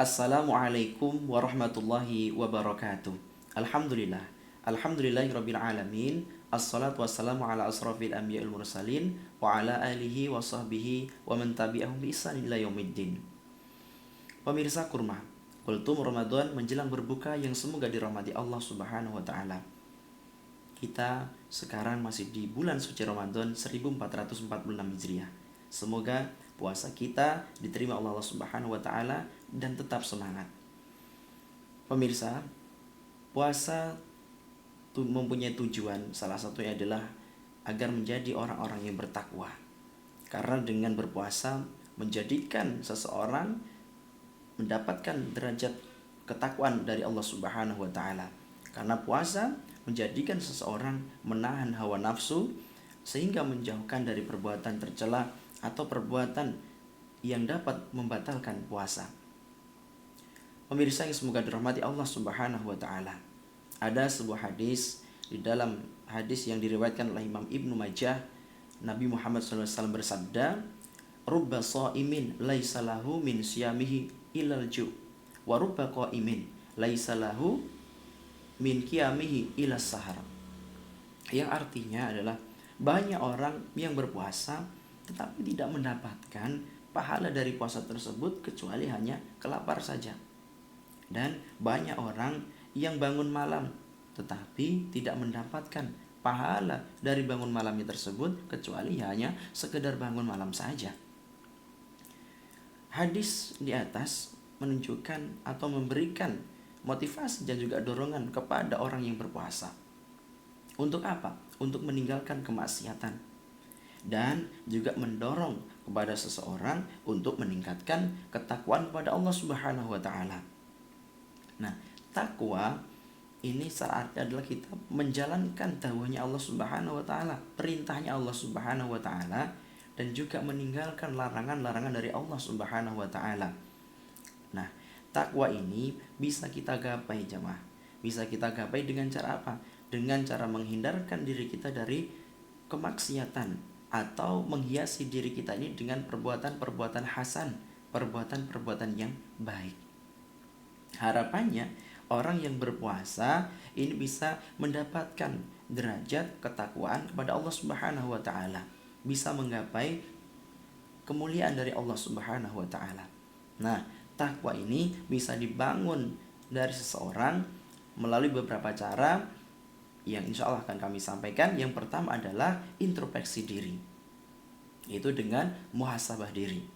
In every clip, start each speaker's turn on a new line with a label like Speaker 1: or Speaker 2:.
Speaker 1: Assalamualaikum warahmatullahi wabarakatuh. Alhamdulillah. Alhamdulillahirabbil alamin. Assalatu wassalamu ala asrafil anbiya'il mursalin wa ala alihi wa sahbihi wa man tabi'ahum bi ihsan ila yaumiddin. Pemirsa kurma, kultum Ramadan menjelang berbuka yang semoga dirahmati Allah Subhanahu wa taala. Kita sekarang masih di bulan suci Ramadan 1446 Hijriah. Semoga puasa kita diterima Allah Subhanahu wa taala dan tetap semangat. Pemirsa, puasa mempunyai tujuan, salah satunya adalah agar menjadi orang-orang yang bertakwa. Karena dengan berpuasa menjadikan seseorang mendapatkan derajat ketakwaan dari Allah Subhanahu wa taala. Karena puasa menjadikan seseorang menahan hawa nafsu sehingga menjauhkan dari perbuatan tercela atau perbuatan yang dapat membatalkan puasa. Pemirsa yang semoga dirahmati Allah Subhanahu wa taala. Ada sebuah hadis, di dalam hadis yang diriwayatkan oleh Imam Ibnu Majah, Nabi Muhammad SAW bersabda, "Rubba sha'imin laisa lahu min siyamihi ilal ju' wa rubba qa'imin laisa lahu min qiyamihi ilas sahar." Yang artinya adalah banyak orang yang berpuasa tetapi tidak mendapatkan pahala dari puasa tersebut kecuali hanya kelapar saja. Dan banyak orang yang bangun malam tetapi tidak mendapatkan pahala dari bangun malamnya tersebut kecuali hanya sekedar bangun malam saja. Hadis di atas menunjukkan atau memberikan motivasi dan juga dorongan kepada orang yang berpuasa. Untuk apa? Untuk meninggalkan kemaksiatan dan juga mendorong kepada seseorang untuk meningkatkan ketakwaan kepada Allah Subhanahu wa taala. Nah, takwa ini saatnya adalah kita menjalankan dawahnya Allah Subhanahu wa taala, perintahnya Allah Subhanahu wa taala, dan juga meninggalkan larangan-larangan dari Allah Subhanahu wa taala. Nah, takwa ini bisa kita gapai jemaah. Bisa kita gapai dengan cara apa? Dengan cara menghindarkan diri kita dari kemaksiatan atau menghiasi diri kita ini dengan perbuatan-perbuatan hasan, perbuatan-perbuatan yang baik. Harapannya orang yang berpuasa ini bisa mendapatkan derajat ketakwaan kepada Allah Subhanahu wa taala, bisa menggapai kemuliaan dari Allah Subhanahu wa taala. Nah, takwa ini bisa dibangun dari seseorang melalui beberapa cara yang insya Allah akan kami sampaikan. Yang pertama adalah introspeksi diri, itu dengan muhasabah diri.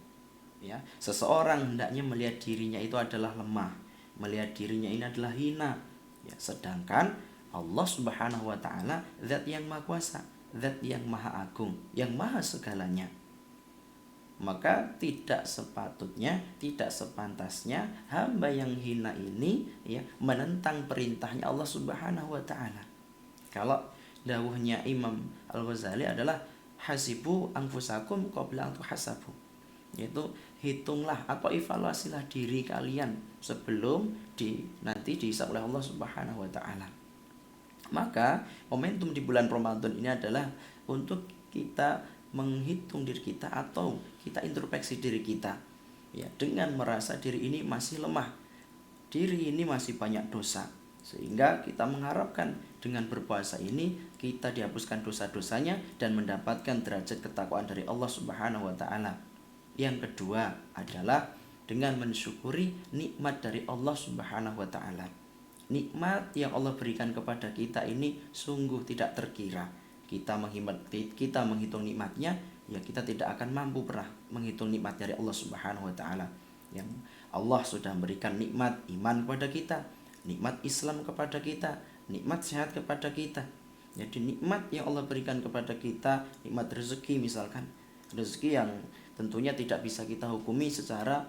Speaker 1: Ya, seseorang hendaknya melihat dirinya itu adalah lemah, melihat dirinya ini adalah hina. Ya, sedangkan Allah Subhanahu wa taala zat yang maha kuasa, zat yang maha agung, yang maha segalanya. Maka tidak sepatutnya, tidak sepantasnya hamba yang hina ini menentang perintahnya Allah Subhanahu wa taala. Kalau dawuhnya Imam Al-Ghazali adalah hasibu anfusakum qabla an tuhasabu, yaitu hitunglah atau evaluasilah diri kalian sebelum nanti dihisab oleh Allah Subhanahu wa taala. Maka momentum di bulan Ramadan ini adalah untuk kita menghitung diri kita atau kita introspeksi diri kita, ya, dengan merasa diri ini masih lemah, diri ini masih banyak dosa, sehingga kita mengharapkan dengan berpuasa ini kita dihapuskan dosa-dosanya dan mendapatkan derajat ketakwaan dari Allah Subhanahu wa taala. Yang kedua adalah dengan mensyukuri nikmat dari Allah Subhanahu wa taala. Nikmat yang Allah berikan kepada kita ini sungguh tidak terkira. Kita menghitung nikmatnya, ya kita tidak akan mampu pernah menghitung nikmat dari Allah Subhanahu wa taala. Yang Allah sudah memberikan nikmat iman kepada kita, nikmat Islam kepada kita, nikmat sehat kepada kita. Jadi nikmat yang Allah berikan kepada kita, nikmat rezeki misalkan, rezeki yang tentunya tidak bisa kita hukumi secara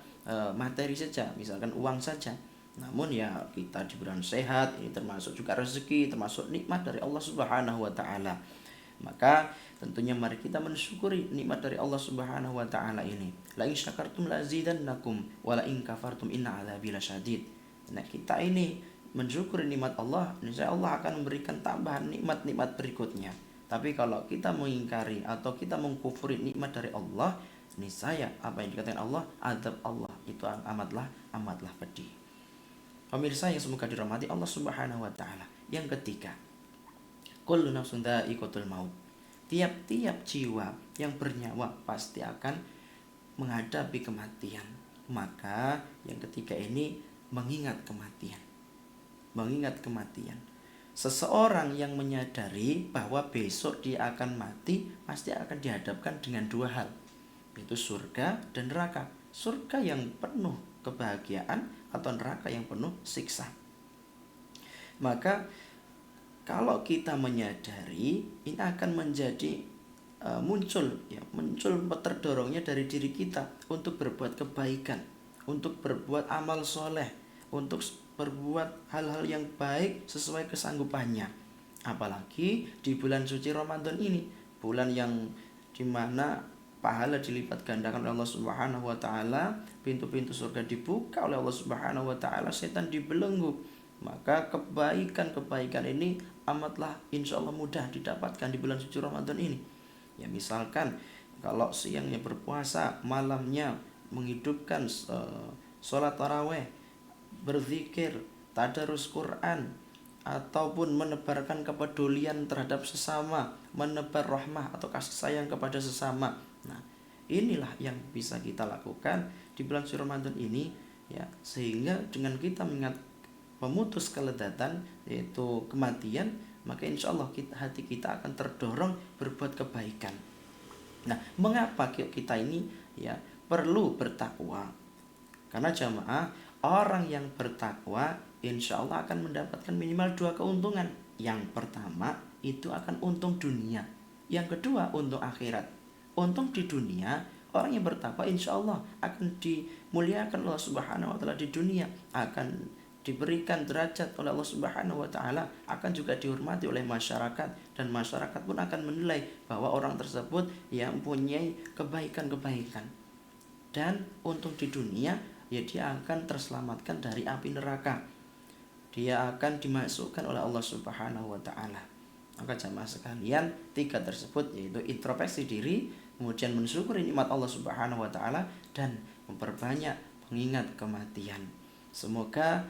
Speaker 1: materi saja, misalkan uang saja. Namun ya kita diberikan sehat, ini termasuk juga rezeki, termasuk nikmat dari Allah Subhanahu wa taala. Maka tentunya mari kita mensyukuri nikmat dari Allah Subhanahu wa taala ini. La in syakartum la azidannakum wa la in kafartum inna adzabi lasyadid. Nah, kita ini mensyukuri nikmat Allah, insya Allah akan memberikan tambahan nikmat-nikmat berikutnya. Tapi kalau kita mengingkari atau kita mengkufuri nikmat dari Allah, niscaya apa yang dikatakan Allah, azab Allah itu amatlah pedih. Pemirsa yang semoga dirahmati Allah Subhanahu wa taala. Yang ketiga, kullu nafsin dha'iqatul maut. Tiap-tiap jiwa yang bernyawa pasti akan menghadapi kematian. Maka yang ketiga ini mengingat kematian. Mengingat kematian. Seseorang yang menyadari bahwa besok dia akan mati pasti akan dihadapkan dengan dua hal, yaitu surga dan neraka. Surga yang penuh kebahagiaan atau neraka yang penuh siksa. Maka kalau kita menyadari, ini akan menjadi muncul terdorongnya dari diri kita untuk berbuat kebaikan, untuk berbuat amal soleh, untuk berbuat hal-hal yang baik sesuai kesanggupannya. Apalagi di bulan suci Ramadan ini, bulan yang dimana pahala dilipat gandakan oleh Allah Subhanahu wa taala, pintu-pintu surga dibuka oleh Allah Subhanahu wa taala, setan dibelenggu. Maka kebaikan ini amatlah insya Allah mudah didapatkan di bulan suci Ramadan ini. Ya misalkan kalau siangnya berpuasa, malamnya menghidupkan sholat taraweh, berzikir, tadarus Quran, ataupun menebarkan kepedulian terhadap sesama, menebar rahmah atau kasih sayang kepada sesama. Nah, inilah yang bisa kita lakukan di bulan suci Ramadan ini, ya, sehingga dengan kita mengingat pemutus keledatan yaitu kematian, maka insya Allah hati kita akan terdorong berbuat kebaikan. Nah, mengapa kita ini ya perlu bertakwa? Karena jamaah, orang yang bertakwa insya Allah akan mendapatkan minimal dua keuntungan. Yang pertama itu akan untung dunia, yang kedua untung akhirat. Untung di dunia, orang yang bertakwa insya Allah akan dimuliakan Allah Subhanahu wa taala di dunia, akan diberikan derajat oleh Allah Subhanahu wa taala, akan juga dihormati oleh masyarakat, dan masyarakat pun akan menilai bahwa orang tersebut yang mempunyai kebaikan-kebaikan. Dan untung di dunia, ya dia akan terselamatkan dari api neraka. Dia akan dimasukkan oleh Allah Subhanahu wa taala. Maka jamaah sekalian, tiga tersebut yaitu introspeksi diri, kemudian mensyukuri nikmat Allah Subhanahu wa taala, dan memperbanyak mengingat kematian. Semoga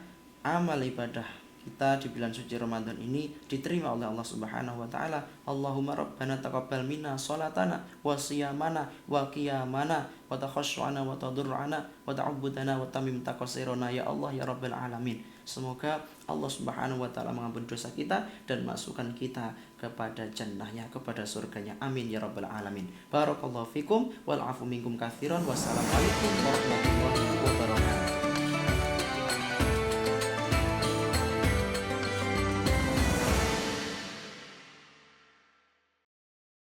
Speaker 1: amal ibadah kita di bulan suci Ramadan ini diterima oleh Allah Subhanahu wa taala. Allahumma rabbana taqabbal minna salatana wa siyamana wa qiyamana wa takhasyu'ana wa tadurrana wa ta'abbudana wa tamim taqasirana ya Allah ya rabbal alamin. Semoga Allah Subhanahu wa taala mengampuni dosa kita dan masukkan kita kepada jannahnya, kepada surganya. Amin ya rabbal alamin. Barakallahu fikum wal afu minkum katsiran. Wassalamualaikum warahmatullahi wabarakatuh.